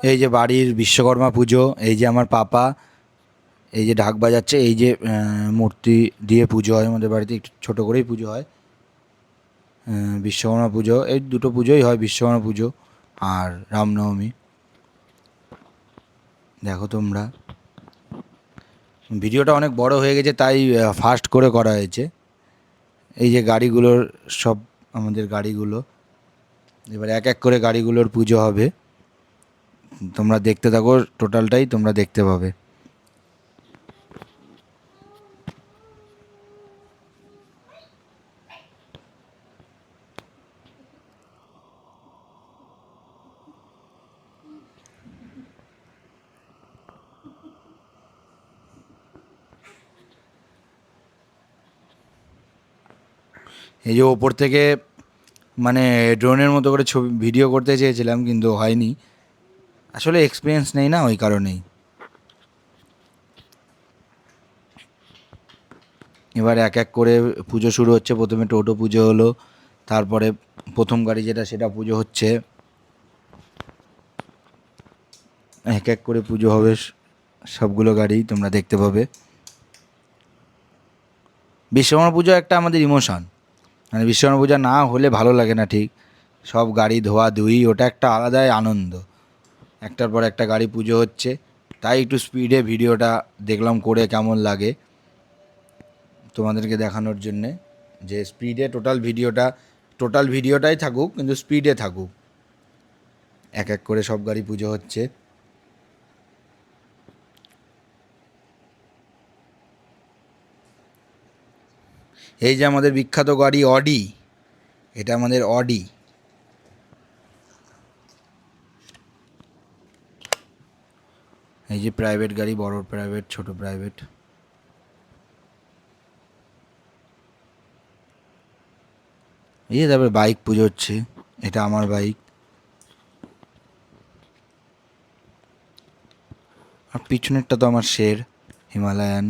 এই যে বাড়ির বিশ্বকর্মা পুজো, এই যে আমার পাপা এই যে ঢাক বাজাচ্ছে, এই যে মূর্তি দিয়ে পুজো হয় আমাদের বাড়িতে, একটু ছোটো করেই পুজো হয়। বিশ্বকর্মা পুজো, এই দুটো পুজোই হয়, বিশ্বকর্মা পুজো আর রামনবমী। দেখো তোমরা, ভিডিওটা অনেক বড় হয়ে গেছে তাই ফাস্ট করে করা হয়েছে। এই যে গাড়িগুলোর সব, আমাদের গাড়িগুলো এবার এক এক করে গাড়িগুলোর পুজো হবে। তোমরা দেখতে থাকো, টোটালটাই তোমরা দেখতে পাবে। এই যে ওপর থেকে মানে ড্রোনের মতো করে ছবি ভিডিও করতে চেয়েছিলাম কিন্তু হয়নি, আসলে এক্সপিরিয়েন্স নেই না, ওই কারণেই। এবার এক এক করে পুজো শুরু হচ্ছে। প্রথমে টোটো পুজো হলো, তারপরে প্রথম গাড়ি যেটা সেটা পুজো হচ্ছে। এক এক করে পুজো হবে, সবগুলো গাড়ি তোমরা দেখতে পাবে। বিশ্বকর্মা পুজো একটা আমাদের ইমোশন, মানে বিশ্বকর্মা পূজা না হলে ভালো লাগে না ঠিক। সব গাড়ি ধোয়া ধুই, ওটা একটা আলাদাই আনন্দ। একটার পর একটা গাড়ি পুজো হচ্ছে, তাই একটু স্পিডে ভিডিওটা দেখলাম করে কেমন লাগে তোমাদেরকে দেখানোর জন্যে, যে স্পিডে টোটাল ভিডিওটাই থাকুক কিন্তু স্পিডে থাকুক। এক এক করে সব গাড়ি পুজো হচ্ছে। এই যে আমাদের বিখ্যাত গাড়ি অডি, এটা আমাদের অডি। এই যে প্রাইভেট গাড়ি, বড় প্রাইভেট, ছোট প্রাইভেট। এই যে তারপরে বাইক পুজো হচ্ছে, এটা আমার বাইক। আর পিছনেরটা তো আমার শের হিমালয়ান।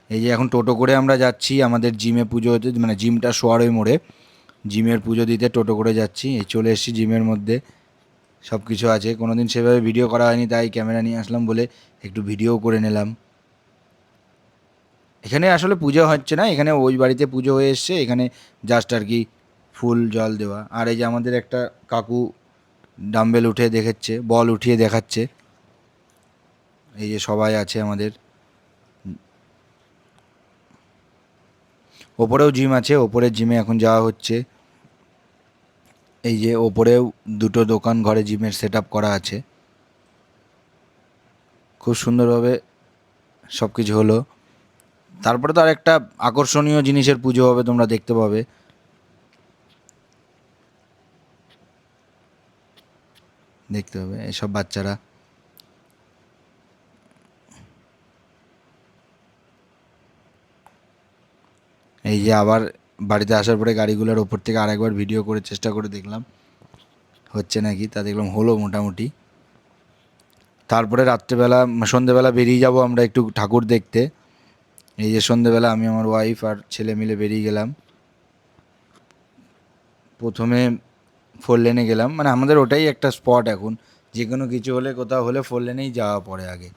এই যে এখন টোটো করে আমরা যাচ্ছি আমাদের জিমে পুজো হতে, মানে জিমটা সোয়ারই মোড়ে, জিমের পুজো দিতে টোটো করে যাচ্ছি। এই চলে এসেছি জিমের মধ্যে, সব কিছু আছে। কোনো দিন সেভাবে ভিডিও করা হয়নি তাই ক্যামেরা নিয়ে আসলাম বলে একটু ভিডিও করে নিলাম। এখানে আসলে পুজো হচ্ছে না, এখানে ওই বাড়িতে পুজো হয়ে এসছে, এখানে জাস্ট আর কি ফুল জল দেওয়া। আর এই যে আমাদের একটা কাকু ডাম্বেল উঠে দেখাচ্ছে, বল উঠিয়ে দেখাচ্ছে। এই যে সবাই আছে আমাদের। ওপরেও জিম আছে, ওপরের জিমে এখন যাওয়া হচ্ছে। এই যে ওপরেও দুটো দোকান ঘরে জিমের সেট আপ করা আছে, খুব সুন্দরভাবে সব কিছু হলো। তারপরে তো আর একটা আকর্ষণীয় জিনিসের পুজো হবে, তোমরা দেখতে পাবে। দেখতে হবে এসব বাচ্চারা। এই যে আবার বাড়িতে আসার পরে গাড়িগুলোর ওপর থেকে আরেকবার ভিডিও করে চেষ্টা করে দেখলাম হচ্ছে নাকি, তা দেখলাম হলো মোটামুটি। তারপরে রাত্রেবেলা সন্ধেবেলা বেরিয়ে যাব আমরা একটু ঠাকুর দেখতে। এই যে সন্ধেবেলা আমি আমার ওয়াইফ আর ছেলে মিলে বেরিয়ে গেলাম। প্রথমে 4 লেনে গেলাম, মানে আমাদের ওটাই একটা স্পট এখন, যে কোনো কিছু হলে কোথাও হলে 4 লেনেই যাওয়া পড়ে আগে।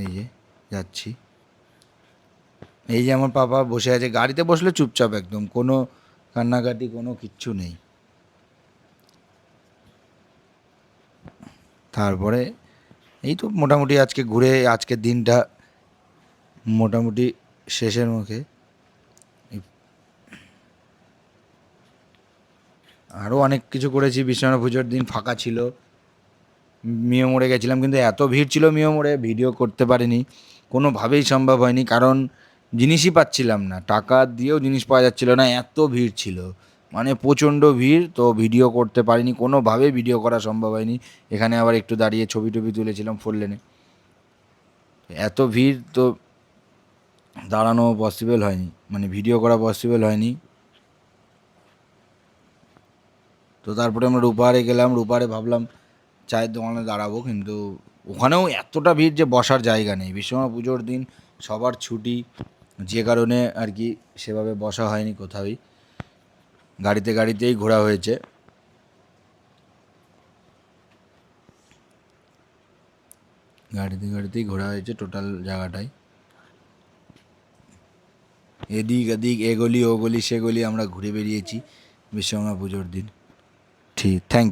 এই যে যাচ্ছি। এই যে আমার পাপা বসে আছে গাড়িতে, বসলে চুপচাপ একদম, কোনো কান্নাকাটি কোনো কিচ্ছু নেই। তারপরে এই তো মোটামুটি আজকে ঘুরে, আজকের দিনটা মোটামুটি শেষের মুখে। আরও অনেক কিছু করেছি। বিশ্বকর্মা পুজোর দিন ফাঁকা ছিল, মিও মোড়ে গেছিলাম, কিন্তু এত ভিড় ছিল মিও মোড়ে ভিডিও করতে পারিনি, কোনোভাবেই সম্ভব হয়নি, কারণ জিনিসই পাচ্ছিলাম না, টাকা দিয়েও জিনিস পাওয়া যাচ্ছিল না, এত ভিড় ছিল, মানে প্রচণ্ড ভিড়। তো ভিডিও করতে পারিনি, কোনোভাবেই ভিডিও করা সম্ভব হয়নি। এখানে আবার একটু দাঁড়িয়ে ছবি টবি তুলেছিলাম 4 লেনে। এত ভিড় তো দাঁড়ানো পসিবল হয়নি, মানে ভিডিও করা পসিবল হয়নি। তো তারপরে আমরা রূপারে গেলাম, রূপারে ভাবলাম চায়ের দোকানে দাঁড়াবো, কিন্তু ওখানেও এতটা ভিড় যে বসার জায়গা নেই। বিশ্বকর্মা পুজোর দিন সবার ছুটি, যে কারণে আর কি সেভাবে বসা হয়নি কোথাওই, গাড়িতেই ঘোরা হয়েছে। গাড়িতেই ঘোরা হয়েছে টোটাল জায়গাটাই, এদিক এদিক এ গলি ও গলি সে গলি আমরা ঘুরে বেরিয়েছি বিশ্বকর্মা পুজোর দিন। ঠিক, থ্যাংক ইউ।